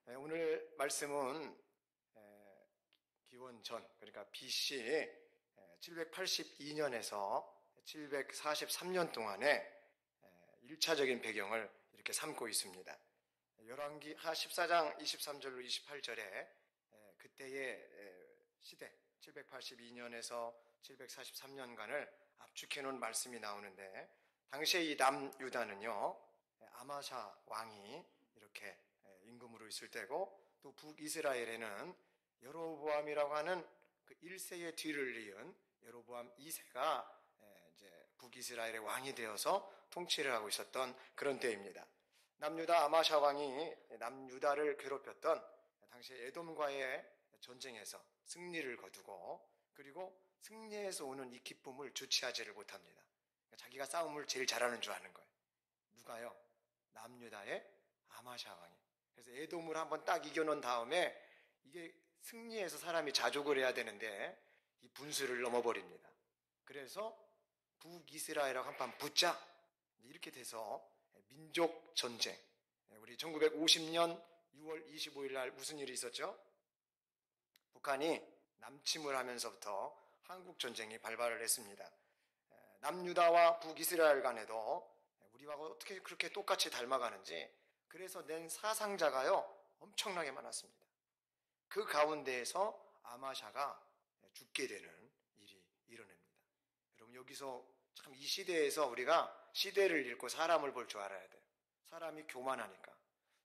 오늘 말씀은 기원전, 그러니까 BC 782년에서 743년 동안의 1차적인 배경을 이렇게 삼고 있습니다. 열왕기 하 14장 23절로 28절에 그때의 시대 782년에서 743년간을 압축해 놓은 말씀이 나오는데, 당시에 이 남유다는요 아마샤 왕이 이렇게 임금으로 있을 때고, 또 북이스라엘에는 여로보암이라고 하는 그 1세의 뒤를 이은 여로보암 2세가 이제 북이스라엘의 왕이 되어서 통치를 하고 있었던 그런 때입니다. 남유다 아마샤 왕이 남유다를 괴롭혔던 당시에 에돔과의 전쟁에서 승리를 거두고, 그리고 승리에서 오는 이 기쁨을 주체하지를 못합니다. 자기가 싸움을 제일 잘하는 줄 아는 거예요. 누가요? 남유다의 아마샤 왕이. 그래서 에돔을 한번 딱 이겨놓은 다음에 이게 승리해서 사람이 자족을 해야 되는데 이 분수를 넘어버립니다. 그래서 북이스라엘하고 한판 붙자, 이렇게 돼서 민족 전쟁. 우리 1950년 6월 25일 날 무슨 일이 있었죠? 북한이 남침을 하면서부터 한국 전쟁이 발발을 했습니다. 남유다와 북이스라엘 간에도 우리와 어떻게 그렇게 똑같이 닮아가는지, 그래서 낸 사상자가요 엄청나게 많았습니다. 그 가운데에서 아마샤가 죽게 되는 일이 일어납니다. 여러분, 여기서 참 이 시대에서 우리가 시대를 읽고 사람을 볼 줄 알아야 돼요. 사람이 교만하니까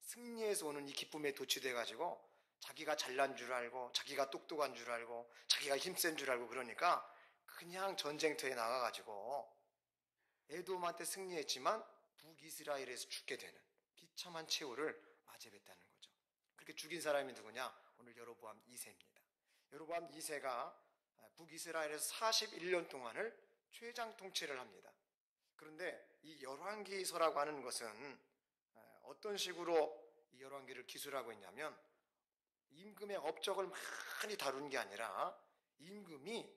승리에서 오는 이 기쁨에 도취돼가지고 자기가 잘난 줄 알고, 자기가 똑똑한 줄 알고, 자기가 힘센 줄 알고, 그러니까 그냥 전쟁터에 나가가지고 에돔한테 승리했지만 북이스라엘에서 죽게 되는 비참한 최후를 맞이했다는 거죠. 그렇게 죽인 사람이 누구냐? 오늘 여로보암 2세입니다. 여로보암 2세가 북이스라엘에서 41년 동안을 최장 통치를 합니다. 그런데 이 열왕기서라고 하는 것은 어떤 식으로 이 열왕기를 기술하고 있냐면, 임금의 업적을 많이 다룬 게 아니라 임금이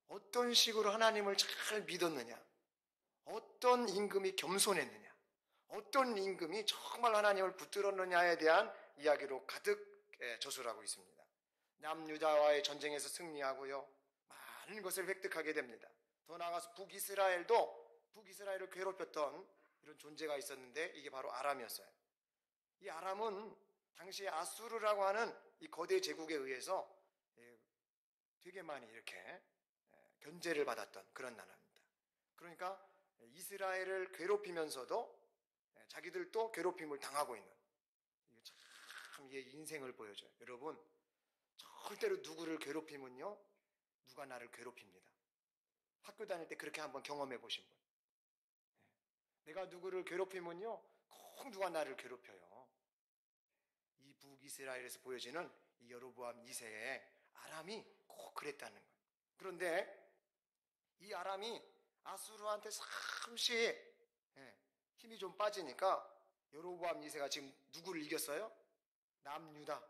어떤 식으로 하나님을 잘 믿었느냐, 어떤 임금이 겸손했느냐, 어떤 임금이 정말 하나님을 붙들었느냐에 대한 이야기로 가득 저술하고 있습니다. 남유다와의 전쟁에서 승리하고요, 많은 것을 획득하게 됩니다. 더 나아가서 북이스라엘을 괴롭혔던 이런 존재가 있었는데, 이게 바로 아람이었어요. 이 아람은 당시에 아수르라고 하는 이 거대 제국에 의해서 되게 많이 이렇게 견제를 받았던 그런 나라입니다. 그러니까 이스라엘을 괴롭히면서도 자기들도 괴롭힘을 당하고 있는, 참 이게 인생을 보여줘요. 여러분, 절대로 누구를 괴롭히면요 누가 나를 괴롭힙니다. 학교 다닐 때 그렇게 한번 경험해 보신 분. 내가 누구를 괴롭히면요 꼭 누가 나를 괴롭혀요. 이 북이스라엘에서 보여지는 이 여로보암 2세의 아람이 꼭 그랬다는 거예요. 그런데 이 아람이 아수르한테 잠시 힘이 좀 빠지니까 여로보암 2세가 지금 누구를 이겼어요? 남유다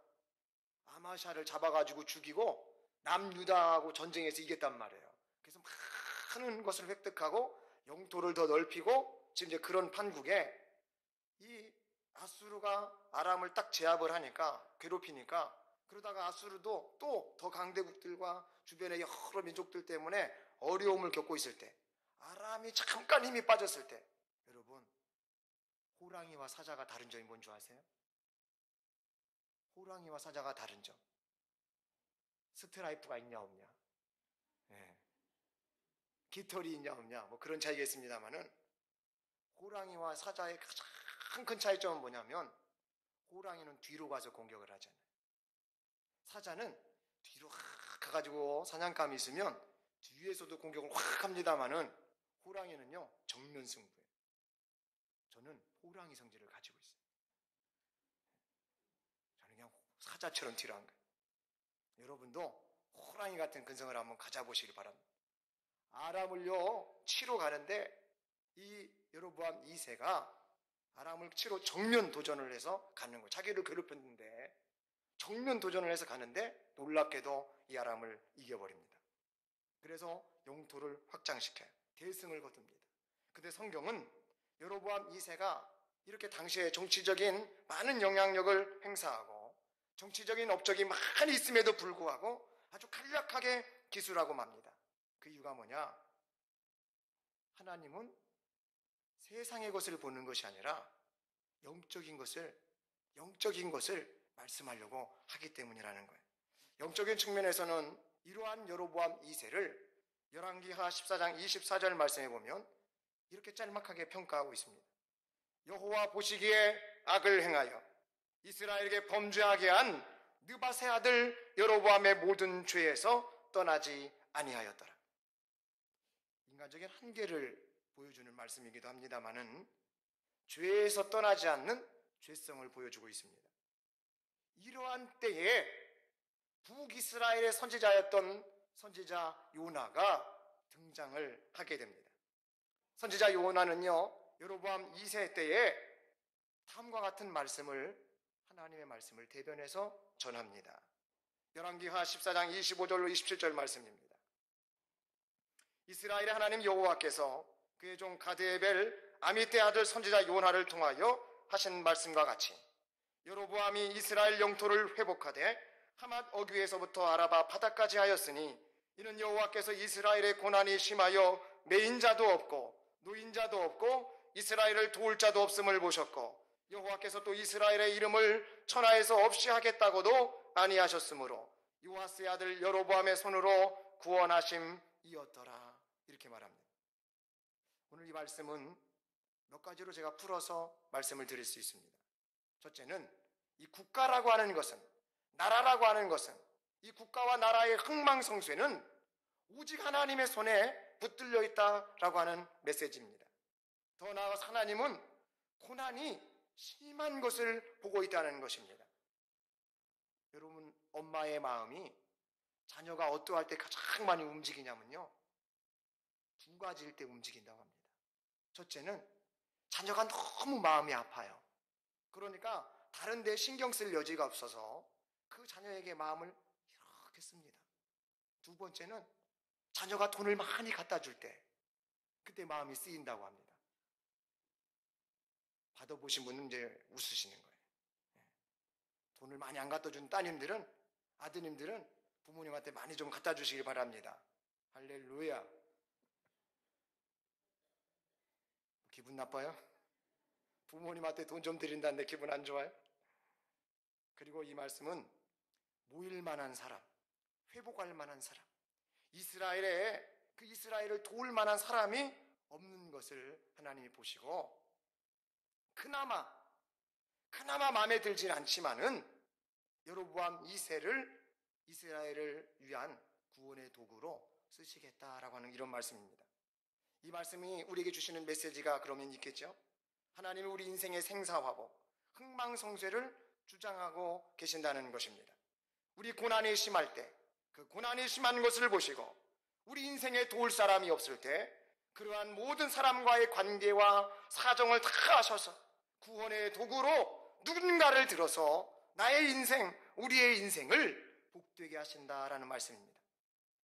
아마샤를 잡아가지고 죽이고 남유다하고 전쟁에서 이겼단 말이에요. 그래서 많은 것을 획득하고 영토를 더 넓히고, 지금 이제 그런 판국에 이 아수르가 아람을 딱 제압을 하니까, 괴롭히니까, 그러다가 아수르도 또 더 강대국들과 주변의 여러 민족들 때문에 어려움을 겪고 있을 때, 아람이 잠깐 힘이 빠졌을 때, 여러분, 호랑이와 사자가 다른 점이 뭔지 아세요? 호랑이와 사자가 다른 점, 스트라이프가 있냐 없냐, 깃털이 있냐 없냐, 뭐 그런 차이가 있습니다만은, 호랑이와 사자의 가장 큰 차이점은 뭐냐면, 호랑이는 뒤로 가서 공격을 하잖아요. 사자는 뒤로 확 가가지고 사냥감이 있으면 뒤에서도 공격을 확 합니다만은, 호랑이는요 정면 승부예요. 저는 호랑이 성질을 가지고 있어요. 저는 그냥 사자처럼 뒤로 한 거예요. 여러분도 호랑이 같은 근성을 한번 가져보시길 바랍니다. 아람을요 치러 가는데, 이 여로보암 2세가 아람을 치러 정면 도전을 해서 가는 거예요. 자기를 괴롭혔는데 정면 도전을 해서 가는데, 놀랍게도 이 아람을 이겨버립니다. 그래서 영토를 확장시켜요. 대승을 거둡니다. 근데 성경은 여로보암 2세가 이렇게 당시에 정치적인 많은 영향력을 행사하고 정치적인 업적이 많이 있음에도 불구하고 아주 간략하게 기술하고 맙니다. 그 이유가 뭐냐? 하나님은 세상의 것을 보는 것이 아니라 영적인 것을 말씀하려고 하기 때문이라는 거예요. 영적인 측면에서는 이러한 여로보암 2세를 열왕기하 14장 24절 말씀해 보면 이렇게 짤막하게 평가하고 있습니다. 여호와 보시기에 악을 행하여 이스라엘에게 범죄하게 한 느밧의 아들 여로보암의 모든 죄에서 떠나지 아니하였더라. 인간적인 한계를 보여주는 말씀이기도 합니다마는 죄에서 떠나지 않는 죄성을 보여주고 있습니다. 이러한 때에 북이스라엘의 선지자였던 선지자 요나가 등장을 하게 됩니다. 선지자 요나는요, 여로보암 2세 때에 다음과 같은 말씀을, 하나님의 말씀을 대변해서 전합니다. 열왕기하 14장 25절로 27절 말씀입니다. 이스라엘의 하나님 여호와께서 그의 종 가드에벨 아미떼 아들 선지자 요나를 통하여 하신 말씀과 같이 여로보암이 이스라엘 영토를 회복하되 하맛 어귀에서부터 아라바 바다까지 하였으니 이는 여호와께서 이스라엘의 고난이 심하여 매인자도 없고 노인자도 없고 이스라엘을 도울 자도 없음을 보셨고 여호와께서 또 이스라엘의 이름을 천하에서 없이 하겠다고도 아니하셨으므로 요아스의 아들 여로보암의 손으로 구원하심이었더라. 이렇게 말합니다. 오늘 이 말씀은 몇 가지로 제가 풀어서 말씀을 드릴 수 있습니다. 첫째는 이 국가라고 하는 것은, 나라라고 하는 것은, 이 국가와 나라의 흥망성쇠는 오직 하나님의 손에 붙들려 있다라고 하는 메시지입니다. 더 나아가서 하나님은 고난이 심한 것을 보고 있다는 것입니다. 여러분, 엄마의 마음이 자녀가 어떠할 때 가장 많이 움직이냐면요, 두 가지일 때 움직인다고 합니다. 첫째는 자녀가 너무 마음이 아파요. 그러니까 다른 데 신경 쓸 여지가 없어서 그 자녀에게 마음을 이렇게 씁니다. 두 번째는 자녀가 돈을 많이 갖다 줄 때, 그때 마음이 쓰인다고 합니다. 받아보신 분은 이제 웃으시는 거예요. 돈을 많이 안 갖다 준 따님들은, 아드님들은 부모님한테 많이 좀 갖다 주시길 바랍니다. 할렐루야. 기분 나빠요? 부모님한테 돈 좀 드린다는데 기분 안 좋아요? 그리고 이 말씀은 모일 만한 사람, 회복할 만한 사람, 이스라엘을 도울 만한 사람이 없는 것을 하나님이 보시고 그나마 마음에 들진 않지만은 여로보암 2세를 이스라엘을 위한 구원의 도구로 쓰시겠다라고 하는 이런 말씀입니다. 이 말씀이 우리에게 주시는 메시지가 그러면 있겠죠? 하나님이 우리 인생의 생사화복, 흥망성쇠를 주장하고 계신다는 것입니다. 우리 고난이 심할 때, 그 고난이 심한 것을 보시고 우리 인생에 도울 사람이 없을 때 그러한 모든 사람과의 관계와 사정을 다 아셔서 구원의 도구로 누군가를 들어서 나의 인생, 우리의 인생을 복되게 하신다라는 말씀입니다.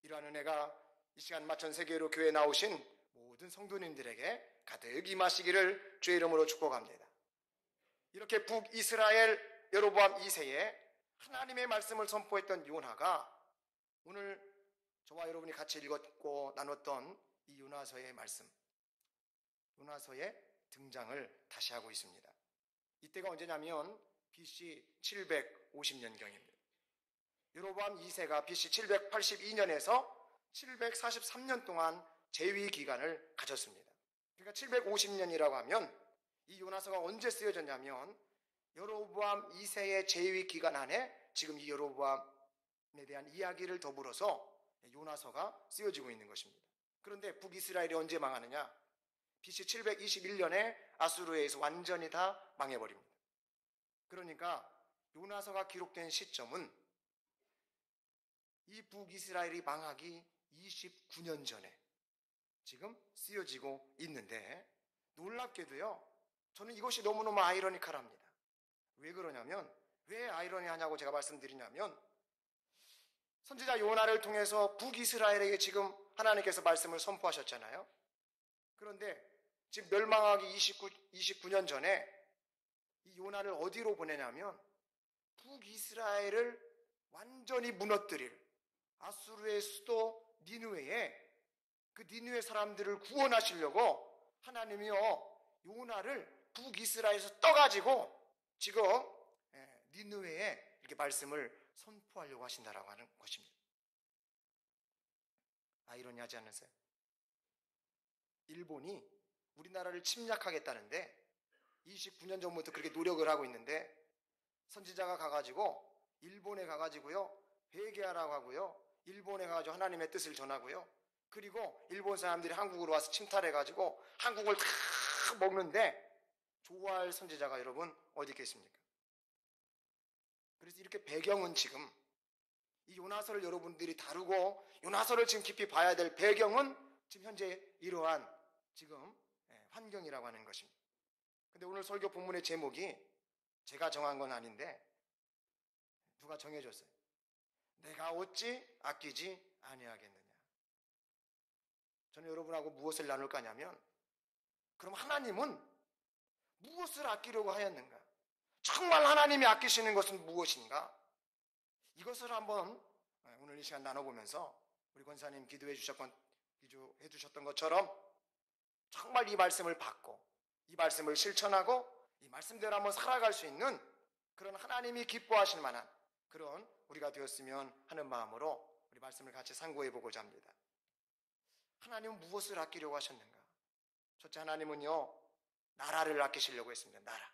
이러한 은혜가 이 시간 마천 세계로 교회에 나오신 모든 성도님들에게 가득 임하시기를 주의 이름으로 축복합니다. 이렇게 북이스라엘 여로보암 2세에 하나님의 말씀을 선포했던 요나가 오늘 저와 여러분이 같이 읽었고 나눴던 이 요나서의 말씀, 요나서의 등장을 다시 하고 있습니다. 이때가 언제냐면 BC 750년경입니다. 여로보암 2세가 BC 782년에서 743년 동안 재위 기간을 가졌습니다. 그러니까 750년이라고 하면 이 요나서가 언제 쓰여졌냐면 여로보암 2세의 재위 기간 안에 지금 이 여로보암에 대한 이야기를 더불어서 요나서가 쓰여지고 있는 것입니다. 그런데 북이스라엘이 언제 망하느냐? BC 721년에 아수르에 의해서 완전히 다 망해버립니다. 그러니까 요나서가 기록된 시점은 이 북이스라엘이 망하기 29년 전에 지금 쓰여지고 있는데 놀랍게도요, 저는 이것이 너무너무 아이러니컬합니다. 왜 그러냐면, 왜 아이러니하냐고 제가 말씀드리냐면 선지자 요나를 통해서 북이스라엘에게 지금 하나님께서 말씀을 선포하셨잖아요. 그런데 지금 멸망하기 29년 전에 이 요나를 어디로 보내냐면 북이스라엘을 완전히 무너뜨릴 아수르의 수도 니느웨에 그 니느웨 사람들을 구원하시려고 하나님이요 요나를 북이스라엘에서 떠가지고 지금 니느웨에 이렇게 말씀을 선포하려고 하신다라고 하는 것입니다. 아이러니하지 않으세요? 일본이 우리나라를 침략하겠다는데 29년 전부터 그렇게 노력을 하고 있는데 선지자가 가가지고 일본에 가가지고요 회개하라고 하고요 일본에 가가지고 하나님의 뜻을 전하고요 그리고 일본 사람들이 한국으로 와서 침탈해가지고 한국을 다 먹는데 좋아할 선지자가 여러분 어디 있겠습니까? 그래서 이렇게 배경은 지금 이 요나서를 여러분들이 다루고 요나서를 지금 깊이 봐야 될 배경은 지금 현재 이러한 지금 환경이라고 하는 것입니다. 근데 오늘 설교 본문의 제목이 제가 정한 건 아닌데 누가 정해줬어요. 내가 어찌 아끼지 아니하겠느냐. 저는 여러분하고 무엇을 나눌 거냐면 그럼 하나님은 무엇을 아끼려고 하였는가? 정말 하나님이 아끼시는 것은 무엇인가? 이것을 한번 오늘 이 시간 나눠보면서 우리 권사님 기도해 주셨던 것처럼 정말 이 말씀을 받고 이 말씀을 실천하고 이 말씀대로 한번 살아갈 수 있는 그런 하나님이 기뻐하실 만한 그런 우리가 되었으면 하는 마음으로 우리 말씀을 같이 상고해 보고자 합니다. 하나님은 무엇을 아끼려고 하셨는가? 첫째, 하나님은요 나라를 아끼시려고 했습니다. 나라.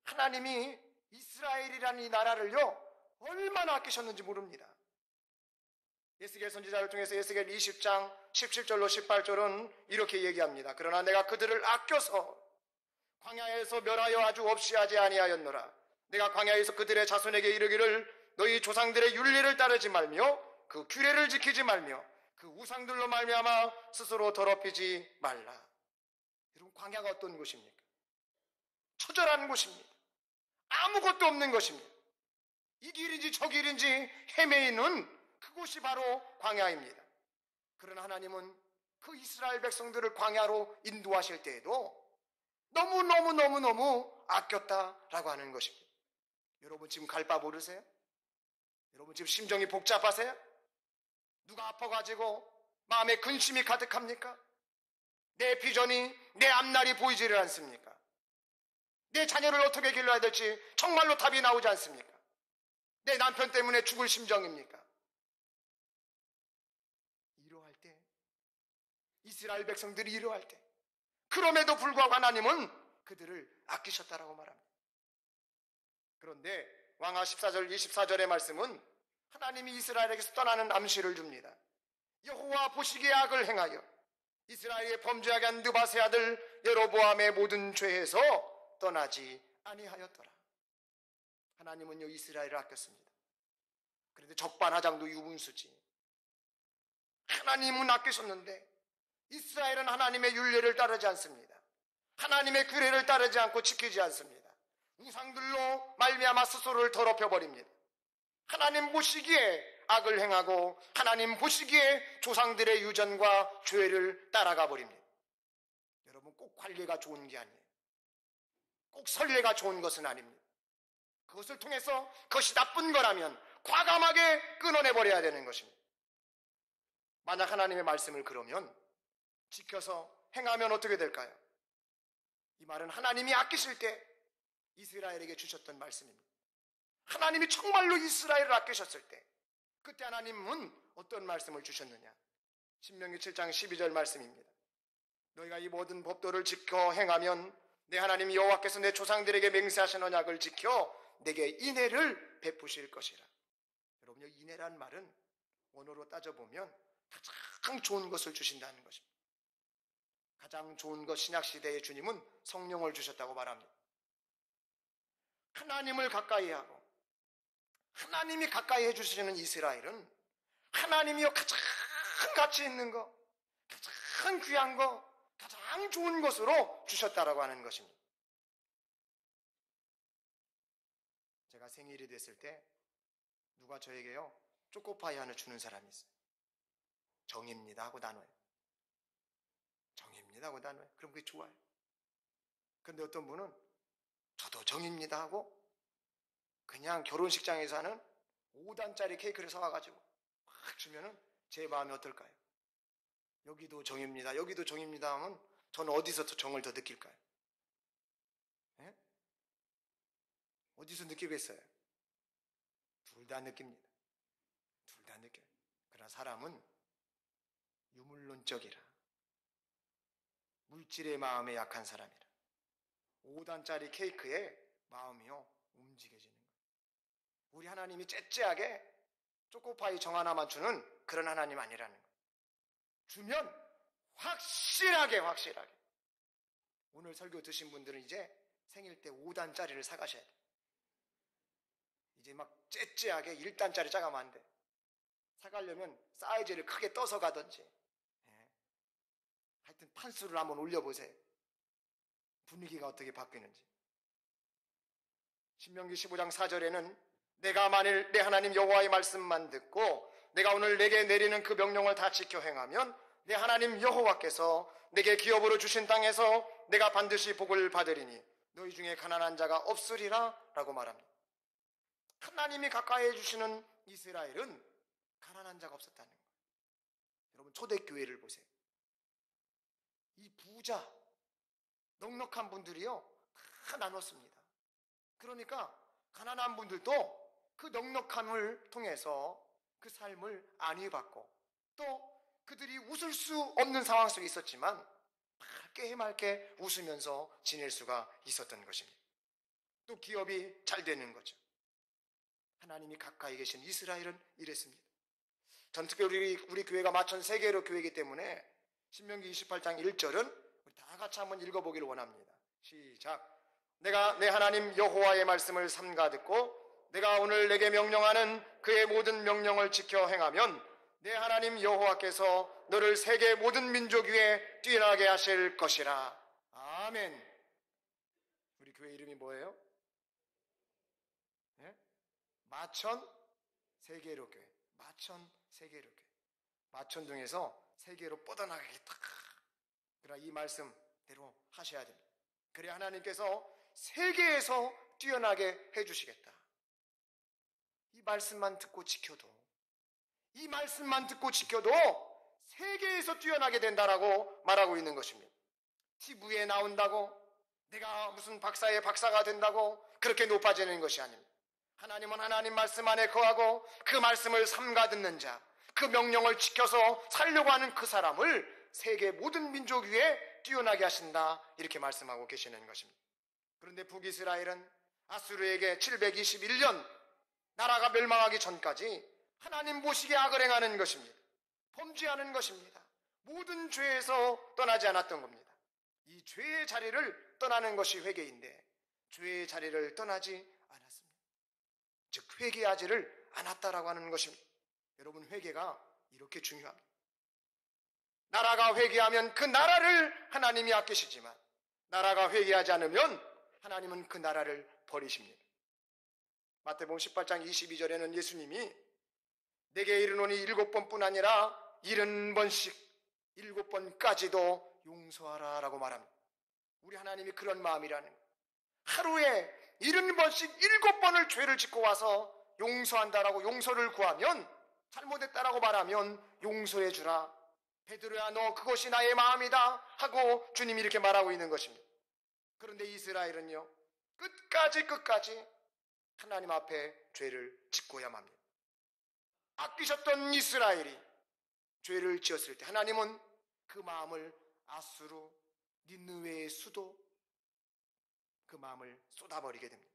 하나님이 이스라엘이라는 이 나라를요 얼마나 아끼셨는지 모릅니다. 에스겔 선지자를 통해서 에스겔 20장 17절로 18절은 이렇게 얘기합니다. 그러나 내가 그들을 아껴서 광야에서 멸하여 아주 없이 하지 아니하였노라. 내가 광야에서 그들의 자손에게 이르기를 너희 조상들의 율례를 따르지 말며 그 규례를 지키지 말며 그 우상들로 말미암아 스스로 더럽히지 말라. 여러분, 광야가 어떤 곳입니까? 처절한 곳입니다. 아무것도 없는 것입니다. 이 길인지 저 길인지 헤매이는 그곳이 바로 광야입니다. 그러나 하나님은 그 이스라엘 백성들을 광야로 인도하실 때에도 너무너무 아꼈다라고 하는 것입니다. 여러분 지금 갈 바 모르세요? 여러분 지금 심정이 복잡하세요? 누가 아파가지고 마음에 근심이 가득합니까? 내 비전이 내 앞날이 보이지를 않습니까? 내 자녀를 어떻게 길러야 될지 정말로 답이 나오지 않습니까? 내 남편 때문에 죽을 심정입니까? 이러할 때 이스라엘 백성들이 이러할 때 그럼에도 불구하고 하나님은 그들을 아끼셨다라고 말합니다. 그런데 왕하 14절 24절의 말씀은 하나님이 이스라엘에게서 떠나는 암시를 줍니다. 여호와 보시기에 악을 행하여 이스라엘에 범죄하게 한 느바세 아들 여로보암의 모든 죄에서 떠나지 아니하였더라. 하나님은요 이스라엘을 아꼈습니다. 그런데 적반하장도 유분수지. 하나님은 아끼셨는데 이스라엘은 하나님의 율례를 따르지 않습니다. 하나님의 규례를 따르지 않고 지키지 않습니다. 우상들로 말미암아 스스로를 더럽혀버립니다. 하나님 보시기에 악을 행하고 하나님 보시기에 조상들의 유전과 죄를 따라가 버립니다. 여러분 꼭 관리가 좋은 게 아니에요. 꼭 선례가 좋은 것은 아닙니다. 그것을 통해서 그것이 나쁜 거라면 과감하게 끊어내버려야 되는 것입니다. 만약 하나님의 말씀을 그러면 지켜서 행하면 어떻게 될까요? 이 말은 하나님이 아끼실 때 이스라엘에게 주셨던 말씀입니다. 하나님이 정말로 이스라엘을 아끼셨을 때 그때 하나님은 어떤 말씀을 주셨느냐? 신명기 7장 12절 말씀입니다. 너희가 이 모든 법도를 지켜 행하면 내 하나님 여호와께서 내 조상들에게 맹세하신 언약을 지켜 내게 인애를 베푸실 것이라. 여러분요, 인애란 말은 원어로 따져보면 가장 좋은 것을 주신다는 것입니다. 가장 좋은 것, 신약시대의 주님은 성령을 주셨다고 말합니다. 하나님을 가까이 하고 하나님이 가까이 해주시는 이스라엘은 하나님이요 가장 가치 있는 것, 가장 귀한 것, 가장 좋은 것으로 주셨다라고 하는 것입니다. 제가 생일이 됐을 때 누가 저에게요 초코파이 하나 주는 사람이 있어요. 정입니다 하고 나눠요. 정입니다 하고 나눠요. 그럼 그게 좋아요. 그런데 어떤 분은 저도 정입니다 하고 그냥 결혼식장에서 하는 5단짜리 케이크를 사와가지고 막 주면은 제 마음이 어떨까요? 여기도 정입니다. 여기도 정입니다 하면 저는 어디서 정을 더 느낄까요? 예? 어디서 느끼겠어요? 둘 다 느낍니다. 둘 다 느껴요. 그러나 사람은 유물론적이라, 물질의 마음에 약한 사람이라 5단짜리 케이크에 마음이요 움직여지는 거예요. 우리 하나님이 째째하게 초코파이 정 하나만 주는 그런 하나님 아니라는 거예요. 주면 확실하게 오늘 설교 드신 분들은 이제 생일 때 5단짜리를 사가셔야 돼요. 이제 막 째째하게 1단짜리 짜가면 안 돼. 사가려면 사이즈를 크게 떠서 가든지, 하여튼 판수를 한번 올려보세요. 분위기가 어떻게 바뀌는지. 신명기 15장 4절에는 내가 만일 내 하나님 여호와의 말씀만 듣고 내가 오늘 내게 내리는 그 명령을 다 지켜 행하면 내 하나님 여호와께서 내게 기업으로 주신 땅에서 내가 반드시 복을 받으리니 너희 중에 가난한 자가 없으리라 라고 말합니다. 하나님이 가까이 해주시는 이스라엘은 가난한 자가 없었다는 거예요. 여러분 초대교회를 보세요. 이 부자 넉넉한 분들이요 다 나눴습니다. 그러니까 가난한 분들도 그 넉넉함을 통해서 그 삶을 안위받고 또 그들이 웃을 수 없는 상황 속에 있었지만 맑게 해맑게 웃으면서 지낼 수가 있었던 것입니다. 또 기업이 잘 되는 거죠. 하나님이 가까이 계신 이스라엘은 이랬습니다. 전 특별히 우리 교회가 마천 세계로 교회이기 때문에 신명기 28장 1절은 우리 다 같이 한번 읽어보기를 원합니다. 시작. 내가 내 하나님 여호와의 말씀을 삼가 듣고 내가 오늘 내게 명령하는 그의 모든 명령을 지켜 행하면 내 하나님 여호와께서 너를 세계 모든 민족 위에 뛰어나게 하실 것이라. 아멘. 우리 교회 이름이 뭐예요? 네? 마천 세계로 교회. 마천 세계로 교회. 마천 중에서 세계로 뻗어나가게 딱. 그러나 이 말씀대로 하셔야 됩니다. 그래 하나님께서 세계에서 뛰어나게 해주시겠다. 이 말씀만 듣고 지켜도 세계에서 뛰어나게 된다라고 말하고 있는 것입니다. TV에 나온다고 내가 무슨 박사의 박사가 된다고 그렇게 높아지는 것이 아닙니다. 하나님은 하나님 말씀 안에 거하고 그 말씀을 삼가 듣는 자, 그 명령을 지켜서 살려고 하는 그 사람을 세계 모든 민족 위에 뛰어나게 하신다 이렇게 말씀하고 계시는 것입니다. 그런데 북이스라엘은 아수르에게 721년 나라가 멸망하기 전까지 하나님 보시기에 악을 행하는 것입니다. 범죄하는 것입니다. 모든 죄에서 떠나지 않았던 겁니다. 이 죄의 자리를 떠나는 것이 회개인데 죄의 자리를 떠나지 않았습니다. 즉 회개하지를 않았다라고 하는 것입니다. 여러분 회개가 이렇게 중요합니다. 나라가 회개하면 그 나라를 하나님이 아끼시지만 나라가 회개하지 않으면 하나님은 그 나라를 버리십니다. 마태복음 18장 22절에는 예수님이 내게 이르노니 7번뿐 아니라 70번씩 7번까지도 용서하라 라고 말합니다. 우리 하나님이 그런 마음이라는 거예요. 하루에 70번씩 7번을 죄를 짓고 와서 용서한다라고 용서를 구하면 잘못했다라고 말하면 용서해 주라. 베드로야 너 그것이 나의 마음이다 하고 주님이 이렇게 말하고 있는 것입니다. 그런데 이스라엘은요 끝까지 하나님 앞에 죄를 짓고야만 합니다. 아끼셨던 이스라엘이 죄를 지었을 때 하나님은 그 마음을 아수르, 니느웨의 수도 그 마음을 쏟아버리게 됩니다.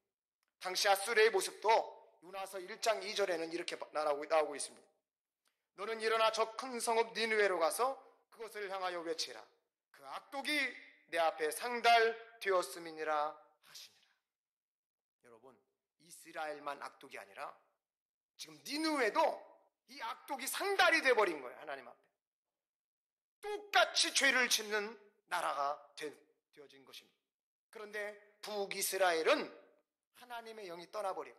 당시 아수르의 모습도 요나서 1장 2절에는 이렇게 나오고 있습니다. 너는 일어나 저 큰 성읍 니느웨로 가서 그것을 향하여 외치라. 그 악독이 내 앞에 상달되었음이니라 하시니라. 여러분 이스라엘만 악독이 아니라 지금 니느웨도 이 악독이 상달이 돼버린 거예요. 하나님 앞에 똑같이 죄를 짓는 나라가 되어진 것입니다. 그런데 북이스라엘은 하나님의 영이 떠나버리고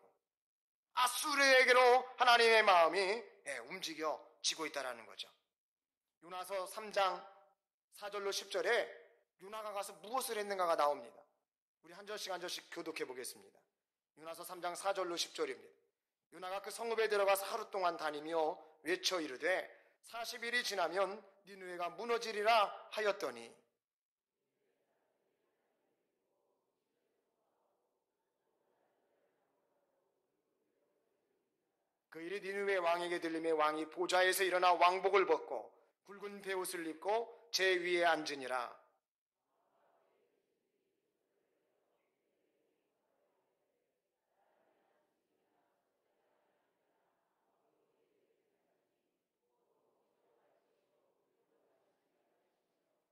아수르에게로 하나님의 마음이 움직여지고 있다는 거죠. 요나서 3장 4절로 10절에 요나가 가서 무엇을 했는가가 나옵니다. 우리 한 절씩 교독해 보겠습니다. 요나서 3장 4절로 10절입니다. 요나가 그 성읍에 들어가서 하루 동안 다니며 외쳐 이르되 40일이 지나면 니느웨가 무너지리라 하였더니 그 일이 니느웨 왕에게 들림에 왕이 보좌에서 일어나 왕복을 벗고 굵은 베옷을 입고 제 위에 앉으니라.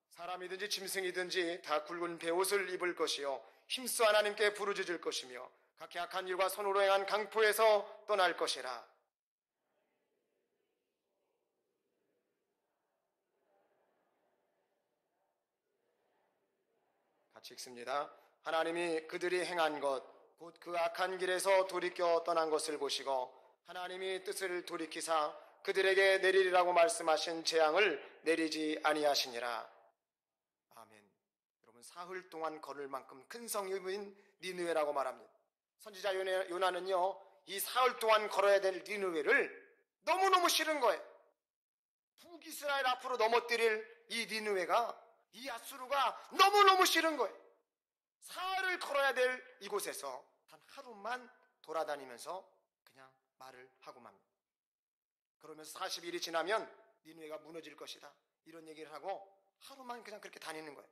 사람이든지 짐승이든지 다 굵은 베옷을 입을 것이요 힘써 하나님께 부르짖을 것이며 각기 악한 일과 손으로 행한 강포에서 떠날 것이라. 같이 읽습니다. 하나님이 그들이 행한 것 곧 그 악한 길에서 돌이켜 떠난 것을 보시고 하나님이 뜻을 돌이키사 그들에게 내리리라고 말씀하신 재앙을 내리지 아니하시니라. 아멘. 여러분, 사흘 동안 걸을 만큼 큰 성읍인 니느웨라고 말합니다. 선지자 요나는요, 이 사흘 동안 걸어야 될 니느웨를 너무너무 싫은 거예요. 북이스라엘 앞으로 넘어뜨릴 이 니느웨가, 이 아수르가 너무너무 싫은 거예요. 사흘을 걸어야 될 이곳에서 단 하루만 돌아다니면서 그냥 말을 하고 맙니다. 그러면서 40일이 지나면 니느웨가 무너질 것이다, 이런 얘기를 하고 하루만 그냥 그렇게 다니는 거예요.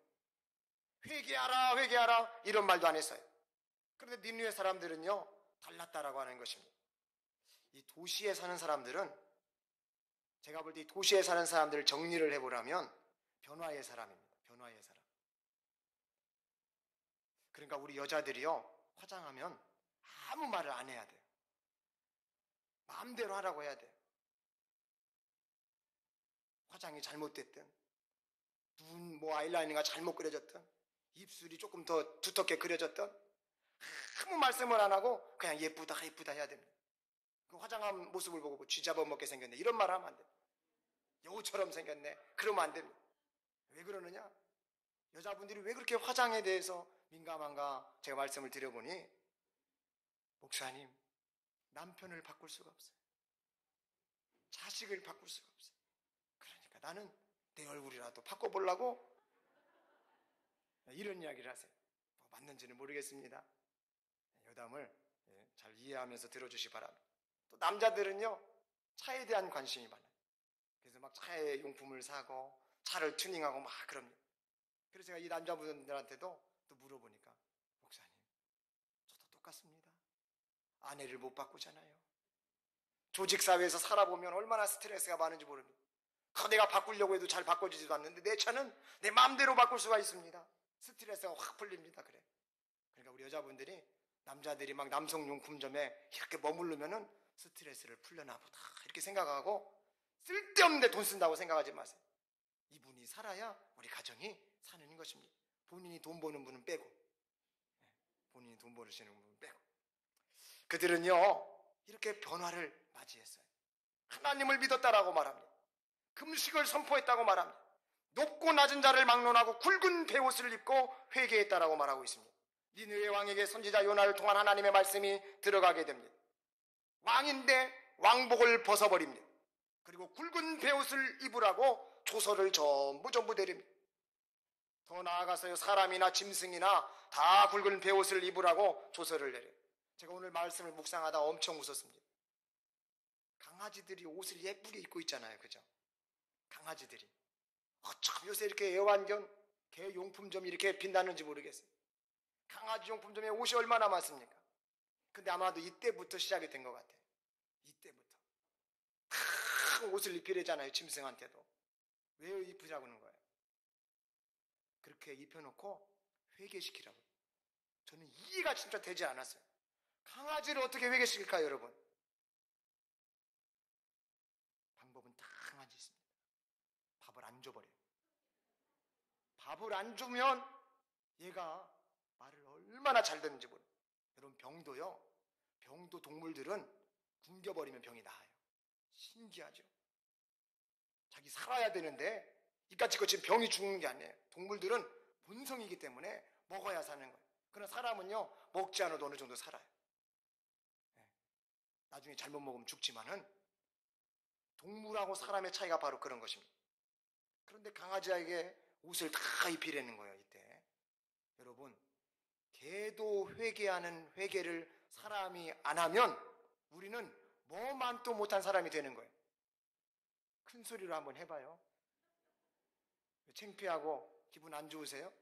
회개하라 회개하라 이런 말도 안 했어요. 그런데 니느웨 사람들은요 달랐다라고 하는 것입니다. 이 도시에 사는 사람들은, 제가 볼 때 이 도시에 사는 사람들을 정리를 해보라면 변화의 사람입니다. 변화의 사람. 그러니까 우리 여자들이요 화장하면 아무 말을 안 해야 돼요. 마음대로 하라고 해야 돼요. 화장이 잘못됐든, 눈 아이라이너가 잘못 그려졌든, 입술이 조금 더 두텁게 그려졌든 아무 말씀을 안 하고 그냥 예쁘다 예쁘다 해야 됩니다. 그 화장한 모습을 보고 쥐 잡아먹게 생겼네 이런 말 하면 안 돼요. 여우처럼 생겼네 그러면 안 됩니다. 왜 그러느냐? 여자분들이 왜 그렇게 화장에 대해서 민감한가 제가 말씀을 드려보니, 목사님, 남편을 바꿀 수가 없어요. 자식을 바꿀 수가 없어요. 그러니까 나는 내 얼굴이라도 바꿔보려고 이런 이야기를 하세요. 맞는지는 모르겠습니다. 여담을 잘 이해하면서 들어주시 바랍니다. 또 남자들은요 차에 대한 관심이 많아요. 그래서 막 차에 용품을 사고 차를 튜닝하고 막 그럽니다. 그래서 제가 이 남자분들한테도 또 물어보니까, 목사님, 저도 똑같습니다. 아내를 못 바꾸잖아요. 조직사회에서 살아보면 얼마나 스트레스가 많은지 모릅니다. 내가 바꾸려고 해도 잘 바꿔지지도 않는데 내 차는 내 마음대로 바꿀 수가 있습니다. 스트레스가 확 풀립니다. 그래. 그러니까 우리 여자분들이, 남자들이 막 남성용품점에 이렇게 머무르면은 스트레스를 풀려나 보다 이렇게 생각하고 쓸데없는데 돈 쓴다고 생각하지 마세요. 이분이 살아야 우리 가정이 사는 것입니다. 본인이 돈 버는 분은 빼고, 본인이 돈 버시는 분은 빼고. 그들은요 이렇게 변화를 맞이했어요. 하나님을 믿었다라고 말합니다. 금식을 선포했다고 말합니다. 높고 낮은 자를 막론하고 굵은 베옷을 입고 회개했다라고 말하고 있습니다. 니느웨 왕에게 선지자 요나를 통한 하나님의 말씀이 들어가게 됩니다. 왕인데 왕복을 벗어버립니다. 그리고 굵은 베옷을 입으라고 조서를 전부 내립니다. 더 나아가서요, 사람이나 짐승이나 다 굵은 베옷을 입으라고 조서를 내려요. 제가 오늘 말씀을 묵상하다 엄청 웃었습니다. 강아지들이 옷을 예쁘게 입고 있잖아요, 그죠? 강아지들이 어쩜 요새 이렇게 애완견 개 용품점이 이렇게 빛나는지 모르겠어요. 강아지 용품점에 옷이 얼마나 많습니까? 근데 아마도 이때부터 시작이 된 것 같아요. 이때부터 큰 옷을 입히려잖아요, 짐승한테도. 왜 입히자고 하는 거예요? 그렇게 입혀놓고 회개시키라고. 저는 이해가 진짜 되지 않았어요. 강아지를 어떻게 회개시킬까요, 여러분? 방법은 다 한 가지 있습니다. 밥을 안 줘버려요. 밥을 안 주면 얘가 말을 얼마나 잘 듣는지 모르요. 여러분, 병도 동물들은 굶겨버리면 병이 나아요. 신기하죠? 자기 살아야 되는데 이까짓 거 지금 병이 죽는 게 아니에요. 동물들은 본성이기 때문에 먹어야 사는 거예요. 그러나 사람은요 먹지 않아도 어느 정도 살아요. 나중에 잘못 먹으면 죽지만은 동물하고 사람의 차이가 바로 그런 것입니다. 그런데 강아지에게 옷을 다 입히려는 거예요. 이때 여러분, 개도 회개하는 회개를 사람이 안 하면 우리는 뭐만도 못한 사람이 되는 거예요. 큰 소리로 한번 해봐요. 창피하고 기분 안 좋으세요?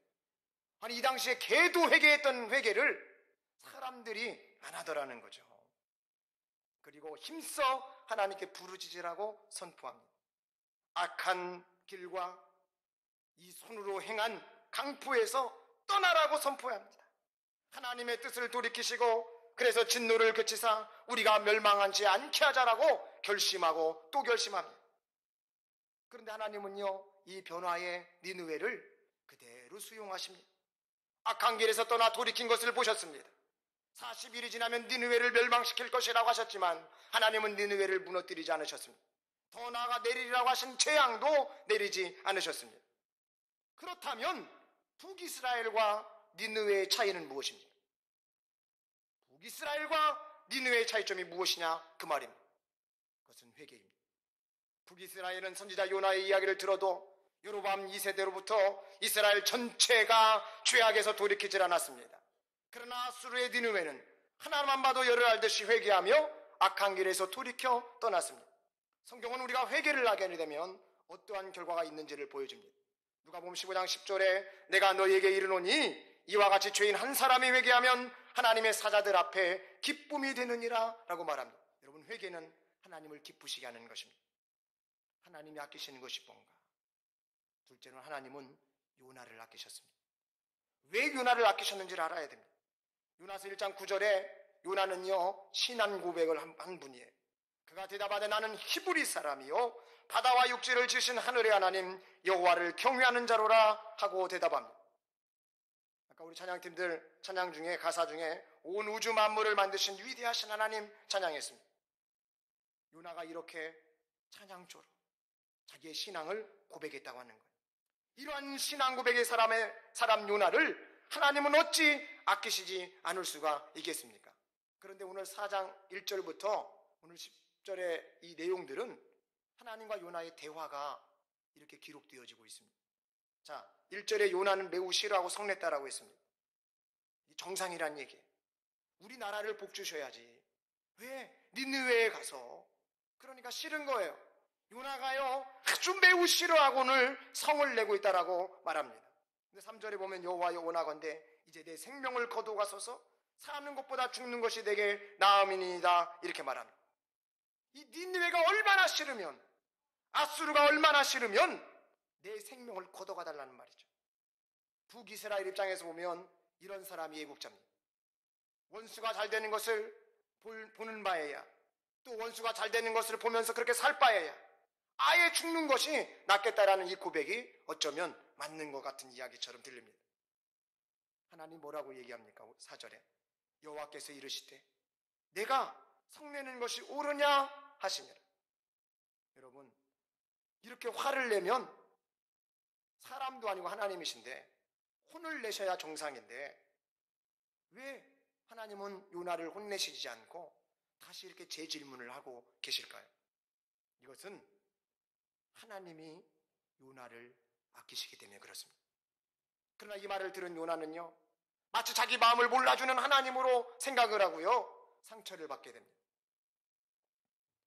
아니, 이 당시에 개도 회개했던 회개를 사람들이 안 하더라는 거죠. 그리고 힘써 하나님께 부르짖으라고 선포합니다. 악한 길과 이 손으로 행한 강포에서 떠나라고 선포합니다. 하나님의 뜻을 돌이키시고 그래서 진노를 그치사 우리가 멸망하지 않게 하자라고 결심하고 또 결심합니다. 그런데 하나님은요, 이 변화의 니느웨를 그대로 수용하십니다. 악한 길에서 떠나 돌이킨 것을 보셨습니다. 40일이 지나면 니느웨를 멸망시킬 것이라고 하셨지만 하나님은 니느웨를 무너뜨리지 않으셨습니다. 더 나아가 내리라고 하신 재앙도 내리지 않으셨습니다. 그렇다면 북이스라엘과 니느웨의 차이는 무엇입니까? 북이스라엘과 니느웨의 차이점이 무엇이냐 그 말입니다. 그것은 회개입니다. 북이스라엘은 선지자 요나의 이야기를 들어도 여로보암 2세대로부터 이스라엘 전체가 죄악에서 돌이키질 않았습니다. 그러나 아수르의 니느웨는 하나만 봐도 열을 알듯이 회개하며 악한 길에서 돌이켜 떠났습니다. 성경은 우리가 회개를 하게 되면 어떠한 결과가 있는지를 보여줍니다. 누가복음 15장 10절에 내가 너희에게 이르노니 이와 같이 죄인 한 사람이 회개하면 하나님의 사자들 앞에 기쁨이 되느니라 라고 말합니다. 여러분, 회개는 하나님을 기쁘시게 하는 것입니다. 하나님이 아끼시는 것이 뭔가? 둘째는 하나님은 요나를 아끼셨습니다. 왜 요나를 아끼셨는지를 알아야 됩니다. 요나서 1장 9절에 요나는요, 신앙 고백을 한 분이에요. 그가 대답하되 나는 히브리 사람이요 바다와 육지를 지으신 하늘의 하나님 여호와를 경외하는 자로라 하고 대답합니다. 아까 우리 찬양팀들 찬양 중에 가사 중에 온 우주 만물을 만드신 위대하신 하나님 찬양했습니다. 요나가 이렇게 찬양조로 자기의 신앙을 고백했다고 하는 거예요. 이러한 신앙 고백의 사람 요나를 하나님은 어찌 아끼시지 않을 수가 있겠습니까? 그런데 오늘 4장 1절부터 오늘 10절의 이 내용들은 하나님과 요나의 대화가 이렇게 기록되어지고 있습니다. 자, 1절에 요나는 매우 싫어하고 성냈다라고 했습니다. 정상이란 얘기예요. 우리나라를 복주셔야지. 왜 니느웨에 가서? 그러니까 싫은 거예요. 요나가요 아주 매우 싫어하고는 성을 내고 있다라고 말합니다. 근데 3절에 보면 여호와여 원하건대 이제 내 생명을 거두가소서 사는 것보다 죽는 것이 내게 나음이니이다 이렇게 말합니다. 이 니느웨가 얼마나 싫으면, 아수르가 얼마나 싫으면 내 생명을 거둬가 달라는 말이죠. 북이스라엘 입장에서 보면 이런 사람이 애국자입니다. 원수가 잘 되는 것을 보는 바에야, 또 원수가 잘 되는 것을 보면서 그렇게 살 바에야 아예 죽는 것이 낫겠다라는 이 고백이 어쩌면 맞는 것 같은 이야기처럼 들립니다. 하나님 뭐라고 얘기합니까? 4절에 여호와께서 이르시되 내가 성내는 것이 옳으냐 하시니라. 여러분, 이렇게 화를 내면 사람도 아니고 하나님이신데 혼을 내셔야 정상인데 왜 하나님은 요나를 혼내시지 않고 다시 이렇게 재질문을 하고 계실까요? 이것은 하나님이 요나를 아끼시기 때문에 그렇습니다. 그러나 이 말을 들은 요나는요, 마치 자기 마음을 몰라주는 하나님으로 생각을 하고요, 상처를 받게 됩니다.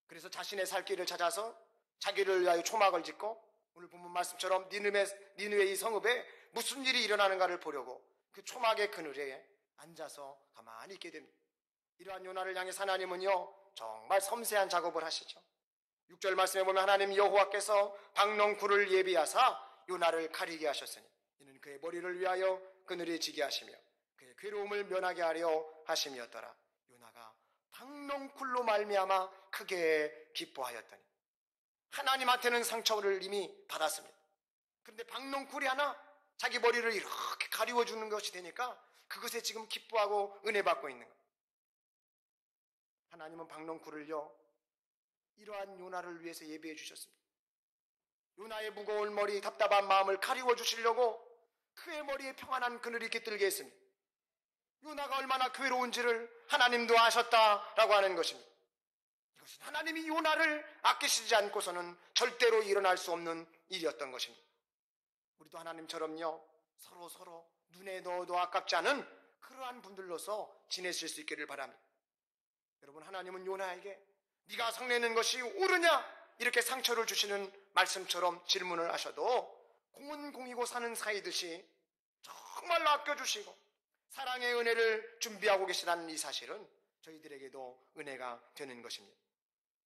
그래서 자신의 살 길을 찾아서 자기를 위하여 초막을 짓고 오늘 본문 말씀처럼 니느웨 이 성읍에 무슨 일이 일어나는가를 보려고 그 초막의 그늘에 앉아서 가만히 있게 됩니다. 이러한 요나를 향해 하나님은요 정말 섬세한 작업을 하시죠. 6절 말씀에 보면 하나님 여호와께서 박넝쿨을 예비하사 요나를 가리게 하셨으니 이는 그의 머리를 위하여 그늘에 지게 하시며 그의 괴로움을 면하게 하려 하심이었더라. 요나가 박넝쿨로 말미암아 크게 기뻐하였더니 하나님한테는 상처를 이미 받았습니다. 그런데 박넝쿨이 하나 자기 머리를 이렇게 가리워주는 것이 되니까 그것에 지금 기뻐하고 은혜 받고 있는 거예요. 하나님은 박넝쿨을요 이러한 요나를 위해서 예비해 주셨습니다. 요나의 무거운 머리, 답답한 마음을 가리워 주시려고 그의 머리에 평안한 그늘이 깃들게 했습니다. 요나가 얼마나 괴로운지를 하나님도 아셨다라고 하는 것입니다. 그것은 하나님이 요나를 아끼시지 않고서는 절대로 일어날 수 없는 일이었던 것입니다. 우리도 하나님처럼요, 서로 눈에 넣어도 아깝지 않은 그러한 분들로서 지내실 수 있기를 바랍니다. 여러분, 하나님은 요나에게 네가 성내는 것이 옳으냐 이렇게 상처를 주시는 말씀처럼 질문을 하셔도 공은 공이고 사는 사이듯이 정말로 아껴주시고 사랑의 은혜를 준비하고 계시다는 이 사실은 저희들에게도 은혜가 되는 것입니다.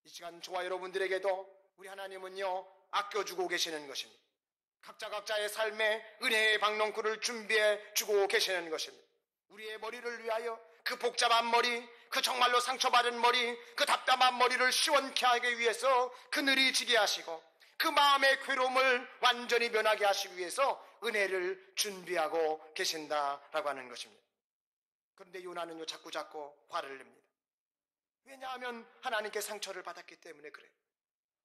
이 시간 저와 여러분들에게도 우리 하나님은요, 아껴주고 계시는 것입니다. 각자의 삶에 은혜의 박넝쿨을 준비해 주고 계시는 것입니다. 우리의 머리를 위하여 그 복잡한 머리, 그 정말로 상처받은 머리, 그 답답한 머리를 시원케 하기 위해서 그늘이 지게 하시고 그 마음의 괴로움을 완전히 면하게 하시기 위해서 은혜를 준비하고 계신다라고 하는 것입니다. 그런데 요나는요, 자꾸 화를 냅니다. 왜냐하면 하나님께 상처를 받았기 때문에 그래요.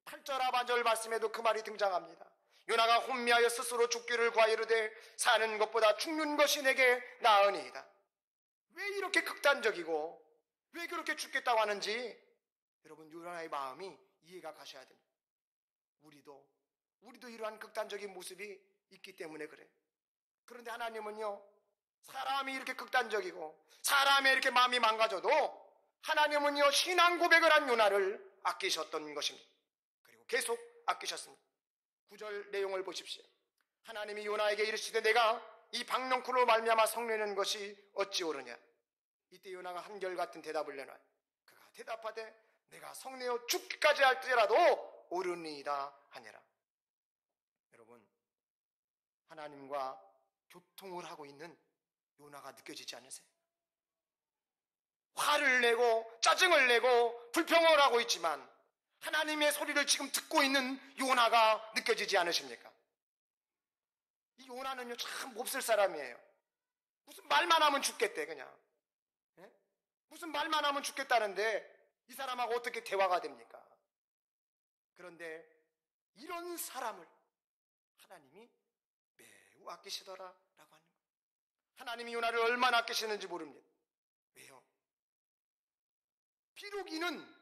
8절 하반절 말씀에도 그 말이 등장합니다. 요나가 혼미하여 스스로 죽기를 구하이르되 사는 것보다 죽는 것이 내게 나으니이다. 왜 이렇게 극단적이고 왜 그렇게 죽겠다고 하는지 여러분, 요나의 마음이 이해가 가셔야 됩니다. 우리도 이러한 극단적인 모습이 있기 때문에 그래요. 그런데 하나님은요, 사람이 이렇게 극단적이고 사람의 이렇게 마음이 망가져도 하나님은요, 신앙 고백을 한 요나를 아끼셨던 것입니다. 그리고 계속 아끼셨습니다. 9절 내용을 보십시오. 하나님이 요나에게 이르시되 내가 이 박넝쿨로 말미암아 성내는 것이 어찌 옳으냐. 이때 요나가 한결같은 대답을 내놔요. 그가 대답하되 내가 성내어 죽기까지 할지라도 옳으니이다 하니라. 여러분, 하나님과 교통을 하고 있는 요나가 느껴지지 않으세요? 화를 내고 짜증을 내고 불평을 하고 있지만 하나님의 소리를 지금 듣고 있는 요나가 느껴지지 않으십니까? 이 요나는요, 참 몹쓸 사람이에요. 무슨 말만 하면 죽겠대, 그냥. 예? 무슨 말만 하면 죽겠다는데 이 사람하고 어떻게 대화가 됩니까? 그런데 이런 사람을 하나님이 매우 아끼시더라라고 하는 거예요. 하나님이 요나를 얼마나 아끼시는지 모릅니다. 왜요? 비록 이는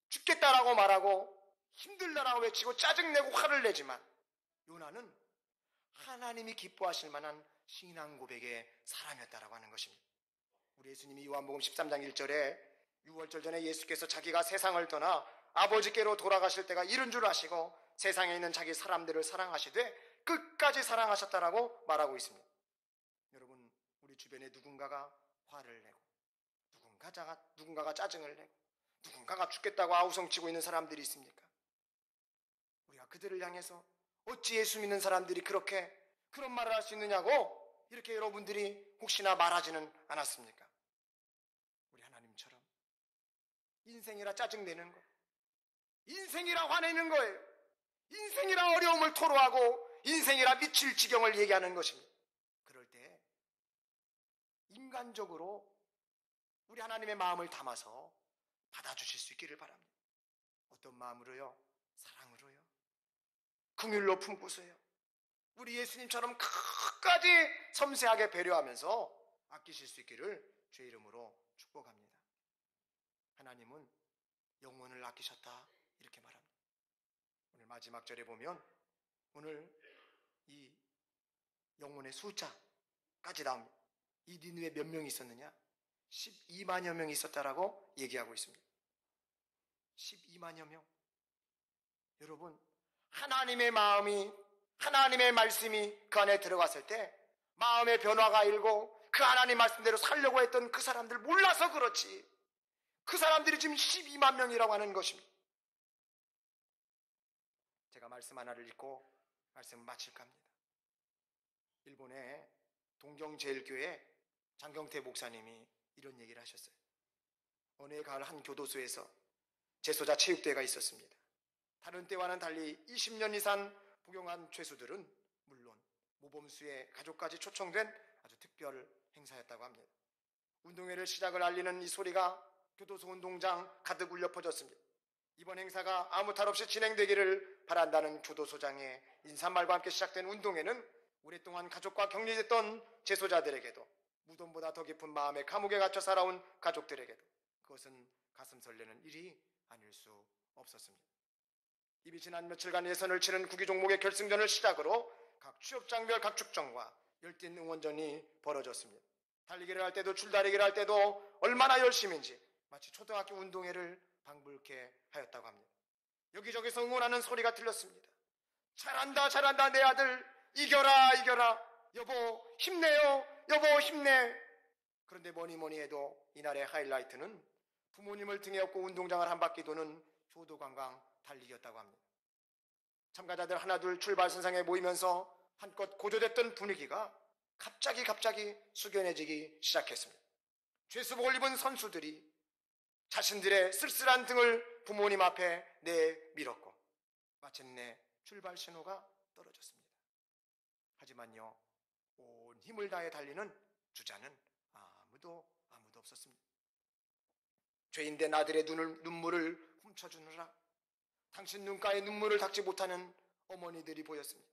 죽겠다라고 말하고 힘들다라고 외치고 짜증내고 화를 내지만 요나는 하나님이 기뻐하실 만한 신앙 고백의 사람이었다라고 하는 것입니다. 우리 예수님이 요한복음 13장 1절에 유월절 전에 예수께서 자기가 세상을 떠나 아버지께로 돌아가실 때가 이른 줄 아시고 세상에 있는 자기 사람들을 사랑하시되 끝까지 사랑하셨다라고 말하고 있습니다. 여러분, 우리 주변에 누군가가 화를 내고 누군가가 짜증을 내고 누군가가 죽겠다고 아우성치고 있는 사람들이 있습니까? 우리가 그들을 향해서 어찌 예수 믿는 사람들이 그렇게 그런 말을 할 수 있느냐고 이렇게 여러분들이 혹시나 말하지는 않았습니까? 우리 하나님처럼 인생이라 짜증내는 거, 인생이라 화내는 거예요. 인생이라 어려움을 토로하고 인생이라 미칠 지경을 얘기하는 것입니다. 그럴 때 인간적으로 우리 하나님의 마음을 담아서 받아주실 수 있기를 바랍니다. 어떤 마음으로요? 사랑으로요. 긍휼로 품고서요. 우리 예수님처럼 끝까지 섬세하게 배려하면서 아끼실 수 있기를 주의 이름으로 축복합니다. 하나님은 영혼을 아끼셨다 이렇게 말합니다. 오늘 마지막 절에 보면 오늘 이 영혼의 숫자까지 나옵니다. 이 니느웨에 몇 명이 있었느냐? 12만여 명이 있었다라고 얘기하고 있습니다. 12만여 명. 여러분, 하나님의 마음이, 하나님의 말씀이 그 안에 들어갔을 때 마음의 변화가 일고 그 하나님 말씀대로 살려고 했던 그 사람들 몰라서 그렇지, 그 사람들이 지금 12만 명이라고 하는 것입니다. 제가 말씀 하나를 읽고 말씀을 마칠까 합니다. 일본의 동경제일교회 장경태 목사님이 이런 얘기를 하셨어요. 어느 해 가을 한 교도소에서 재소자 체육대회가 있었습니다. 다른 때와는 달리 20년 이상 복용한 죄수들은 물론 모범수의 가족까지 초청된 아주 특별 행사였다고 합니다. 운동회를 시작을 알리는 이 소리가 교도소 운동장 가득 울려 퍼졌습니다. 이번 행사가 아무 탈 없이 진행되기를 바란다는 교도소장의 인사말과 함께 시작된 운동회는 오랫동안 가족과 격리됐던 재소자들에게도 무덤보다 더 깊은 마음의 감옥에 갇혀 살아온 가족들에게도 그것은 가슴 설레는 일이 아닐 수 없었습니다. 이미 지난 며칠간 예선을 치른 구기 종목의 결승전을 시작으로 각 취업장별 각 축전과 열띤 응원전이 벌어졌습니다. 달리기를 할 때도 줄다리기를 할 때도 얼마나 열심인지 마치 초등학교 운동회를 방불케 하였다고 합니다. 여기저기서 응원하는 소리가 들렸습니다. 잘한다 잘한다 내 아들 이겨라 이겨라 여보 힘내요 여보 힘내. 그런데 뭐니 해도 이날의 하이라이트는 부모님을 등에 업고 운동장을 한 바퀴 도는 효도관광 달리기였다고 합니다. 참가자들 하나둘 출발선상에 모이면서 한껏 고조됐던 분위기가 갑자기 숙연해지기 시작했습니다. 죄수복을 입은 선수들이 자신들의 쓸쓸한 등을 부모님 앞에 내밀었고 마침내 출발 신호가 떨어졌습니다. 하지만요, 온 힘을 다해 달리는 주자는 아무도 없었습니다. 죄인된 아들의 눈물을 훔쳐주느라 당신 눈가에 눈물을 닦지 못하는 어머니들이 보였습니다.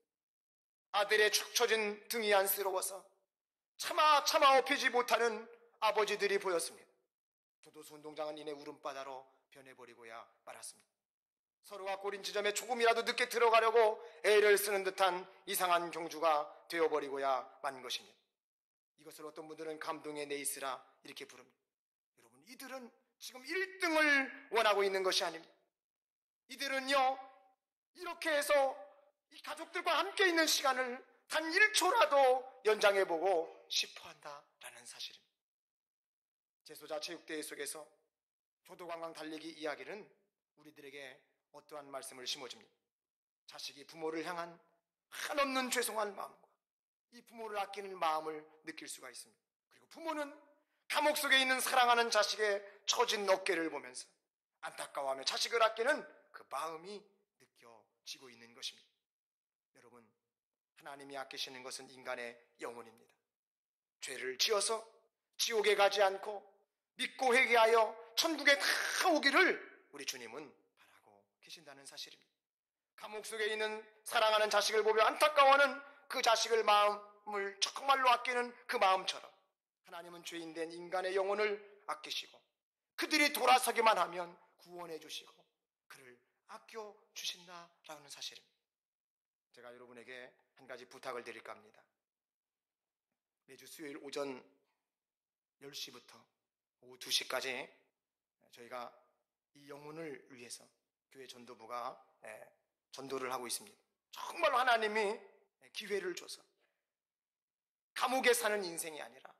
아들의 축 처진 등이 안쓰러워서 차마 업히지 못하는 아버지들이 보였습니다. 교도소 운동장은 이내 울음바다로 변해버리고야 말았습니다. 서로가 꼬린 지점에 조금이라도 늦게 들어가려고 애를 쓰는 듯한 이상한 경주가 되어버리고야 만 것입니다. 이것을 어떤 분들은 감동의 네이스라 이렇게 부릅니다. 여러분, 이들은 지금 1등을 원하고 있는 것이 아닙니다. 이들은요, 이렇게 해서 이 가족들과 함께 있는 시간을 단 1초라도 연장해보고 싶어 한다라는 사실입니다. 제소자 체육대회 속에서 효도관광 달리기 이야기는 우리들에게 어떠한 말씀을 심어줍니다. 자식이 부모를 향한 한없는 죄송한 마음과 이 부모를 아끼는 마음을 느낄 수가 있습니다. 그리고 부모는 감옥 속에 있는 사랑하는 자식의 처진 어깨를 보면서 안타까워하며 자식을 아끼는 그 마음이 느껴지고 있는 것입니다. 여러분, 하나님이 아끼시는 것은 인간의 영혼입니다. 죄를 지어서 지옥에 가지 않고 믿고 회개하여 천국에 다 오기를 우리 주님은 바라고 계신다는 사실입니다. 감옥 속에 있는 사랑하는 자식을 보며 안타까워하는 그 자식을 마음을 정말로 아끼는 그 마음처럼 하나님은 죄인된 인간의 영혼을 아끼시고 그들이 돌아서기만 하면 구원해 주시고 그를 아껴 주신다라는 사실입니다. 제가 여러분에게 한 가지 부탁을 드릴까 합니다. 매주 수요일 오전 10시부터 오후 2시까지 저희가 이 영혼을 위해서 교회 전도부가 전도를 하고 있습니다. 정말 하나님이 기회를 줘서 감옥에 사는 인생이 아니라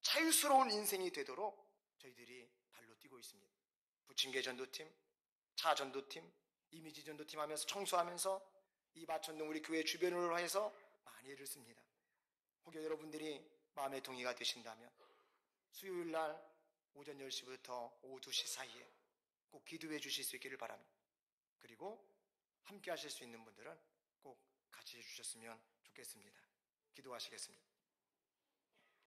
자유스러운 인생이 되도록 저희들이 발로 뛰고 있습니다. 부침개 전도팀, 차 전도팀, 이미지 전도팀 하면서 청소하면서 이 마천동 우리 교회 주변으로 해서 많이 애를 씁니다. 혹여 여러분들이 마음의 동의가 되신다면 수요일 날 오전 10시부터 오후 2시 사이에 꼭 기도해 주실 수 있기를 바랍니다. 그리고 함께 하실 수 있는 분들은 꼭 같이 해주셨으면 좋겠습니다. 기도하시겠습니다.